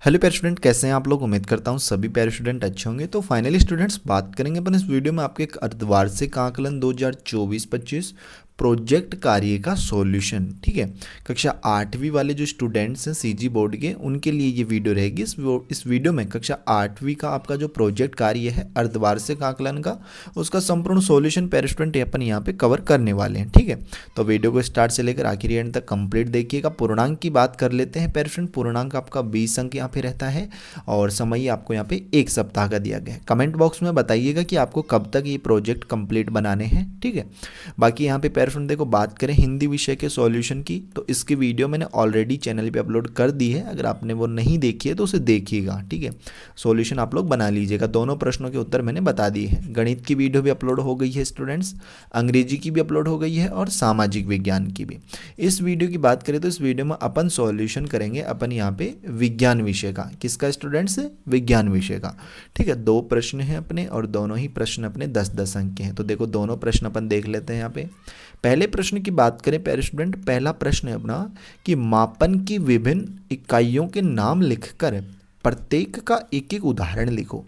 Hello प्यारे student, कैसे हैं आप लोग। उम्मीद करता हूं सभी प्यारे स्टूडेंट अच्छे होंगे। तो फाइनली स्टूडेंट्स, बात करेंगे अपन इस वीडियो में आपके एक अर्धवार्षिक आकलन 2024-25 प्रोजेक्ट कार्य का सॉल्यूशन। ठीक है, कक्षा 8वीं वाले जो स्टूडेंट्स हैं सीजी बोर्ड के, उनके लिए ये वीडियो रहेगी। इस वीडियो में कक्षा 8वीं का आपका जो प्रोजेक्ट कार्य है अर्धवार्षिक आकलन का, उसका संपूर्ण सॉल्यूशन प्यारे स्टूडेंट अपन यहाँ पे कवर करने वाले हैं। ठीक है, तो वीडियो को स्टार्ट से लेकर आखिरी एंड तक कंप्लीट देखिएगा। पूर्णांक की बात कर लेते हैं प्यारे स्टूडेंट। पूर्णांक आपका 20 अंक यहाँ पे रहता है और समय आपको यहाँ पे 1 सप्ताह का दिया गया है। कमेंट बॉक्स में बताइएगा कि आपको कब तक ये प्रोजेक्ट कंप्लीट बनाने हैं। ठीक है, बाकी यहाँ पे प्यारे स्टूडेंट देखो, बात करें हिंदी विषय के सॉल्यूशन की, तो इसकी वीडियो मैंने ऑलरेडी चैनल पे अपलोड कर दी है। अगर आपने वो नहीं देखी है तो उसे देखिएगा। ठीक है, सॉल्यूशन आप लोग बना लीजिएगा। दोनों प्रश्नों के उत्तर मैंने बता दिए हैं। गणित की वीडियो भी अपलोड हो गई है स्टूडेंट्स, अंग्रेजी की भी अपलोड हो गई है और सामाजिक विज्ञान की भी। इस वीडियो की बात करें तो इस वीडियो में अपन सॉल्यूशन करेंगे अपन यहाँ पे विज्ञान विषय का। किसका स्टूडेंट्स? विज्ञान विषय का। ठीक है, 2 प्रश्न हैं अपने और दोनों ही प्रश्न अपने 10-10 अंक के हैं। तो देखो, दोनों प्रश्न अपन देख लेते हैं यहाँ पे। पहले प्रश्न की बात करें प्यारे स्टूडेंट, पहला प्रश्न है अपना कि मापन की विभिन्न इकाइयों के नाम लिखकर प्रत्येक का एक एक उदाहरण लिखो।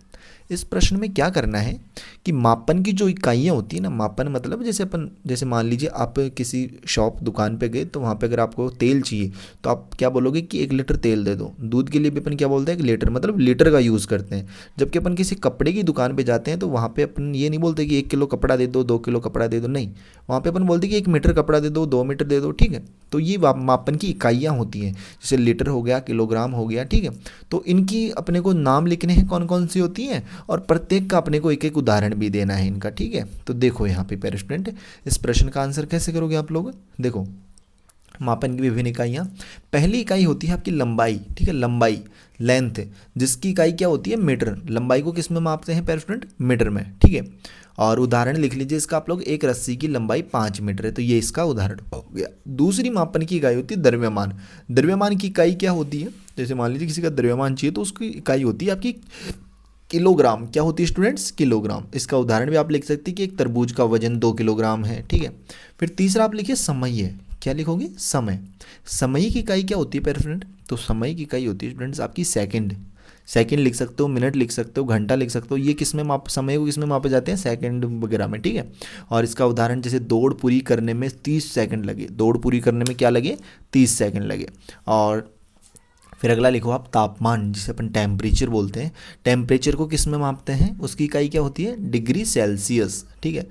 इस प्रश्न में क्या करना है कि मापन की जो इकाइयाँ होती है ना, मापन मतलब जैसे मान लीजिए आप किसी शॉप दुकान पे गए, तो वहाँ पे अगर आपको तेल चाहिए तो आप क्या बोलोगे कि 1 लीटर तेल दे दो। दूध के लिए भी अपन क्या बोलते हैं, 1 लीटर, मतलब लीटर का यूज़ करते हैं। जबकि अपन किसी कपड़े की दुकान पे जाते हैं तो वहाँ पे अपन ये नहीं बोलते कि 1 किलो कपड़ा दे दो, 2 किलो कपड़ा दे दो, नहीं, वहाँ पे अपन बोलते हैं कि 1 मीटर कपड़ा दे दो, 2 मीटर दे दो। ठीक है, तो ये मापन की इकाइयाँ होती हैं, जैसे लीटर हो गया, किलोग्राम हो गया। ठीक है, तो इनकी अपने को नाम लिखने हैं कौन कौन सी होती हैं, और प्रत्येक का अपने को एक एक उदाहरण भी देना है इनका। ठीक है, तो देखो यहाँ पे प्यारे स्टूडेंट, इस प्रश्न का आंसर कैसे करोगे आप लोग। देखो, मापन की विभिन्न इकाइयाँ। पहली इकाई होती है आपकी लंबाई। ठीक है, लंबाई, लेंथ, जिसकी इकाई क्या होती है, मीटर। लंबाई को किस में मापते हैं प्यारे स्टूडेंट? मीटर में। ठीक है, और उदाहरण लिख लीजिए इसका आप लोग, एक रस्सी की लंबाई 5 मीटर है, तो ये इसका उदाहरण हो गया। दूसरी मापन की इकाई होती है द्रव्यमान। द्रव्यमान की इकाई क्या होती है, जैसे मान लीजिए किसी का द्रव्यमान चाहिए तो उसकी इकाई होती है आपकी किलोग्राम। क्या होती है स्टूडेंट्स? किलोग्राम। इसका उदाहरण भी आप लिख सकते हैं कि एक तरबूज का वजन 2 किलोग्राम है। ठीक है, फिर तीसरा आप लिखिए समय है। क्या लिखोगे? समय। समय की इकाई क्या होती है प्यारे स्टूडेंट? तो समय की इकाई होती है स्टूडेंट्स आपकी सेकंड। सेकंड लिख सकते हो, मिनट लिख सकते हो, घंटा लिख सकते हो। ये किस में माप, समय को किस में मापे जाते हैं? सेकंड वगैरह में। ठीक है, और इसका उदाहरण जैसे दौड़ पूरी करने में 30 सेकंड लगे। दौड़ पूरी करने में क्या लगे? 30 सेकंड लगे। और फिर अगला लिखो आप तापमान, जिसे अपन टेम्परेचर बोलते हैं। टेम्परेचर को किस में मापते हैं? उसकी इकाई क्या होती है? Degree Celsius. ठीक है,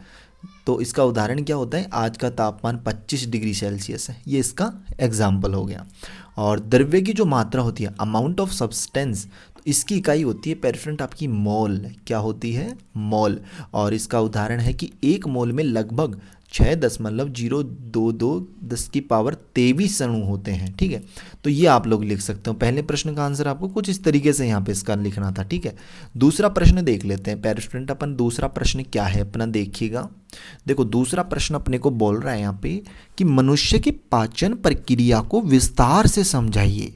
तो इसका उदाहरण क्या होता है? आज का तापमान 25 डिग्री सेल्सियस है, ये इसका एग्जाम्पल हो गया। और द्रव्य की जो मात्रा होती है, अमाउंट ऑफ सब्सटेंस, तो इसकी इकाई होती है पेरेंट आपकी मोल। क्या होती है? मोल। और इसका उदाहरण है कि 1 मोल में लगभग 6.022 10⁻23 अणु होते हैं। ठीक है, तो ये आप लोग लिख सकते हो। पहले प्रश्न का आंसर आपको कुछ इस तरीके से यहाँ पे इसका लिखना था। ठीक है, दूसरा प्रश्न देख लेते हैं प्यारे स्टूडेंट। अपन दूसरा प्रश्न क्या है अपना, देखिएगा। देखो, दूसरा प्रश्न अपने को बोल रहा है यहाँ पे कि मनुष्य की पाचन प्रक्रिया को विस्तार से समझाइए।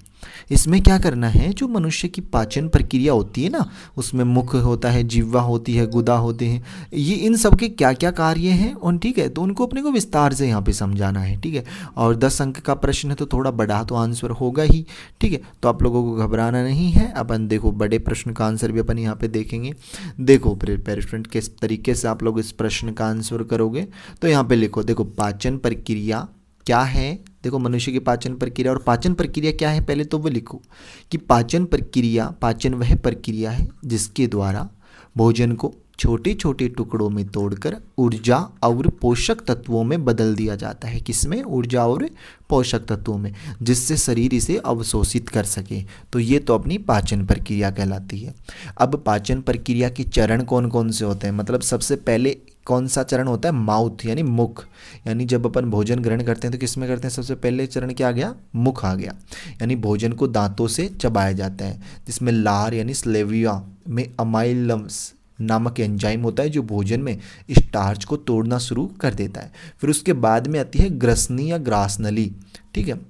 इसमें क्या करना है, जो मनुष्य की पाचन प्रक्रिया होती है ना, उसमें मुख होता है, जिह्वा होती है, गुदा होते हैं, ये इन सब के क्या क्या कार्य हैं। और ठीक है, तो उनको अपने को विस्तार से यहाँ पे समझाना है। ठीक है, और 10 अंक का प्रश्न है तो थोड़ा बड़ा तो आंसर होगा ही। ठीक है, तो आप लोगों को घबराना नहीं है। अपन देखो, बड़े प्रश्न का आंसर भी अपन यहाँ पे देखेंगे। देखो प्यारे स्टूडेंट, किस तरीके से आप लोग इस प्रश्न का आंसर करोगे, तो यहाँ पे लिखो। देखो, पाचन प्रक्रिया क्या है। देखो, मनुष्य की पाचन प्रक्रिया, और पाचन प्रक्रिया क्या है पहले तो वो लिखो कि पाचन प्रक्रिया, पाचन वह प्रक्रिया है जिसके द्वारा भोजन को छोटे छोटे टुकड़ों में तोड़कर ऊर्जा और पोषक तत्वों में बदल दिया जाता है। किसमें? ऊर्जा और पोषक तत्वों में, जिससे शरीर इसे अवशोषित कर सके। तो ये तो अपनी पाचन प्रक्रिया कहलाती है। अब पाचन प्रक्रिया के चरण कौन कौन से होते हैं, मतलब सबसे पहले कौन सा चरण होता है? माउथ, यानी मुख। यानी जब अपन भोजन ग्रहण करते हैं तो किस में करते हैं? सबसे पहले चरण क्या आ गया? मुख आ गया। यानी भोजन को दांतों से चबाया जाता है, जिसमें लार यानी स्लेविया में अमाइलम्स नामक एंजाइम होता है जो भोजन में स्टार्च को तोड़ना शुरू कर देता है। फिर उसके बाद में आती है ग्रसनी या ग्रासनली। ठीक है,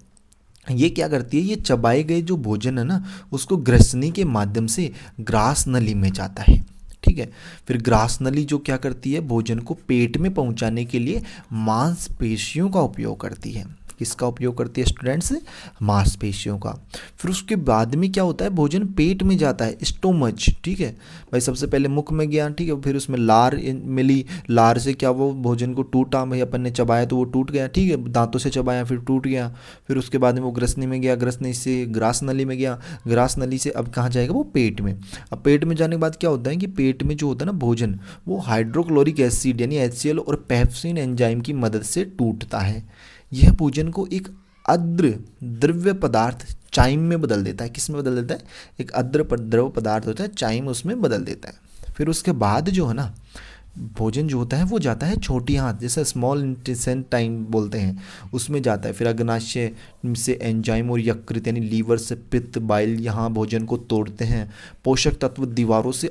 ये क्या करती है? ये चबाए गए जो भोजन है ना, उसको ग्रसनी के माध्यम से ग्रास नली में जाता है। ठीक है, फिर ग्रास नली जो क्या करती है? भोजन को पेट में पहुंचाने के लिए मांसपेशियों का उपयोग करती है। किसका उपयोग करती है स्टूडेंट्स? मांसपेशियों का। फिर उसके बाद में क्या होता है, भोजन पेट में जाता है, स्टोमच, ठीक है भाई। सबसे पहले मुख में गया, ठीक है, फिर उसमें लार मिली, लार से क्या वो भोजन को टूटा भाई, अपन ने चबाया तो वो टूट गया, ठीक है, दांतों से चबाया फिर टूट गया। फिर उसके बाद में वो ग्रसनी में गया, ग्रसनी से ग्रास नली में गया, ग्रास नली से अब कहाँ जाएगा, वो पेट में। अब पेट में जाने के बाद क्या होता है कि पेट में जो होता है ना भोजन, वो हाइड्रोक्लोरिक एसिड यानी HCl और पेप्सिन एंजाइम की मदद से टूटता है। यह भोजन को एक अद्र द्रव्य पदार्थ चाइम में बदल देता है। किस में बदल देता है? एक अद्र द्रव पदार्थ होता है चाइम, उसमें बदल देता है। फिर उसके बाद जो है ना भोजन जो होता है वो जाता है छोटी आंत, जैसे स्मॉल इंटेस्टाइन बोलते हैं, उसमें जाता है। फिर अग्नाशय से एंजाइम और यकृत यानी लीवर से पित्त बाइल यहाँ भोजन को तोड़ते हैं। पोषक तत्व दीवारों से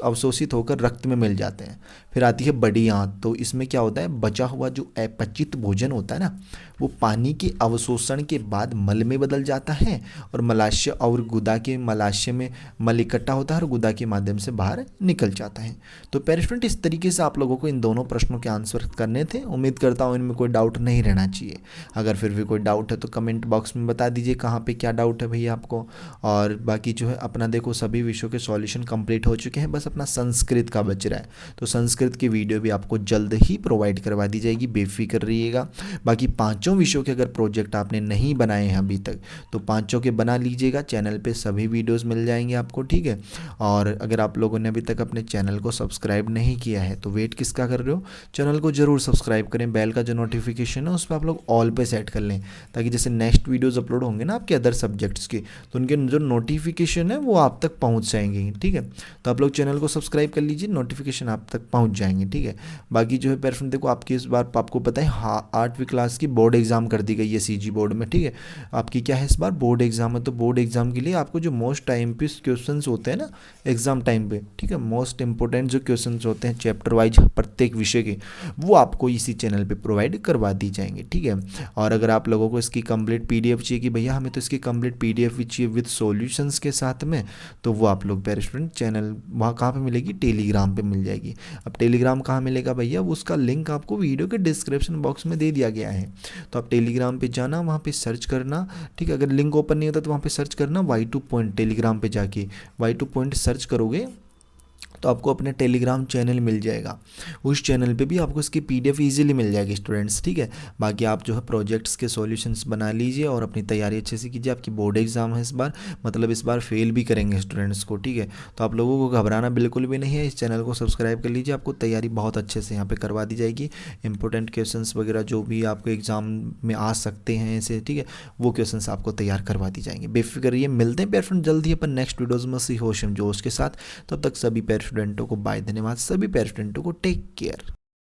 अवशोषित होकर रक्त में मिल जाते हैं। फिर आती है बड़ी आंत, तो इसमें क्या होता है, बचा हुआ जो अपचित भोजन होता है ना, वो पानी के अवशोषण के बाद मल में बदल जाता है और मलाशय और गुदा के मलाशय में मल इकट्ठा होता है और गुदा के माध्यम से बाहर निकल जाता है। तो पेरेंट इस तरीके से आप लोगों को इन दोनों प्रश्नों के आंसर करने थे। उम्मीद करता हूँ इनमें कोई डाउट नहीं रहना चाहिए। अगर फिर भी कोई डाउट है तो कमेंट बॉक्स में बता दीजिए कहाँ पे क्या डाउट है भैया आपको। और बाकी जो है अपना देखो सभी विषयों के सॉल्यूशन कंप्लीट हो चुके हैं, बस अपना संस्कृत का बच रहा है। तो संस्कृत की वीडियो भी आपको जल्द ही प्रोवाइड करवा दी जाएगी, बेफिक्र रहिएगा। बाकी पाँचों विषयों के अगर प्रोजेक्ट आपने नहीं बनाए हैं अभी तक तो पाँचों के बना लीजिएगा, चैनल पे सभी वीडियोस मिल जाएंगे आपको, ठीक है। और अगर आप लोगों ने अभी तक अपने चैनल को सब्सक्राइब नहीं किया है तो वेट किसका कर रहे हो, चैनल को जरूर सब्सक्राइब करें। बेल का जो नोटिफिकेशन है उस पर आप लोग ऑल पे सेट कर लें, ताकि जैसे नेक्स्ट वीडियोस अपलोड होंगे ना आपके अदर सब्जेक्ट्स के, तो उनके जो नोटिफिकेशन है वो आप तक पहुंच जाएंगे, ठीक है। तो आप लोग चैनल को सब्सक्राइब कर लीजिए, नोटिफिकेशन आप तक पहुंच जाएंगे, ठीक है। बाकी जो है पेरेंट देखो आपकी इस बार आपको पता है 8वीं क्लास की बोर्ड एग्जाम कर दी गई है CG बोर्ड में, ठीक है। आपकी क्या है इस बार बोर्ड एग्जाम है, तो बोर्ड एग्जाम के लिए आपको जो मोस्ट टाइम पे क्वेश्चन होते हैं ना एग्जाम टाइम पे, ठीक है, मोस्ट इंपॉर्टेंट जो क्वेश्चन होते हैं चैप्टर वाइज प्रत्येक विषय के, वो आपको इसी चैनल पे प्रोवाइड करवा दी जाएंगे, ठीक है। और अगर आप लोगों को इसकी कंप्लीट PDF चाहिए कि भैया हमें तो इसकी कंप्लीट PDF भी चाहिए विद सॉल्यूशंस के साथ में, तो वो आप लोग पेरेंट चैनल वहाँ कहाँ पे मिलेगी, टेलीग्राम पे मिल जाएगी। अब टेलीग्राम कहाँ मिलेगा भैया, उसका लिंक आपको वीडियो के डिस्क्रिप्शन बॉक्स में दे दिया गया है। तो आप टेलीग्राम पे जाना, वहाँ पे सर्च करना, ठीक है। अगर लिंक ओपन नहीं होता तो वहाँ पे सर्च करना Y2 पॉइंट, टेलीग्राम पे जाके Y2 पॉइंट सर्च करोगे तो आपको अपने टेलीग्राम चैनल मिल जाएगा। उस चैनल पे भी आपको इसकी PDF इजीली मिल जाएगी स्टूडेंट्स, ठीक है। बाकी आप जो है प्रोजेक्ट्स के सॉल्यूशंस बना लीजिए और अपनी तैयारी अच्छे से कीजिए। आपकी बोर्ड एग्जाम है इस बार, मतलब इस बार फेल भी करेंगे स्टूडेंट्स को, ठीक है। तो आप लोगों को घबराना बिल्कुल भी नहीं है, इस चैनल को सब्सक्राइब कर लीजिए, आपको तैयारी बहुत अच्छे से यहाँ पर करवा दी जाएगी। इंपॉर्टेंट क्वेश्चन वगैरह जो भी आपको एग्जाम में आ सकते हैं ऐसे, ठीक है, वो क्वेश्चन आपको तैयार करवा दी जाएंगे, बेफिक्र रहिए। मिलते हैं पेरेंट जल्द ही अपन नेक्स्ट वीडियोज़ में सी होश जोश के साथ। तब तक सभी पेरेंट स्टूडेंटों को बाय, धन्यवाद। सभी पेरेंट स्टूडेंटों को टेक केयर।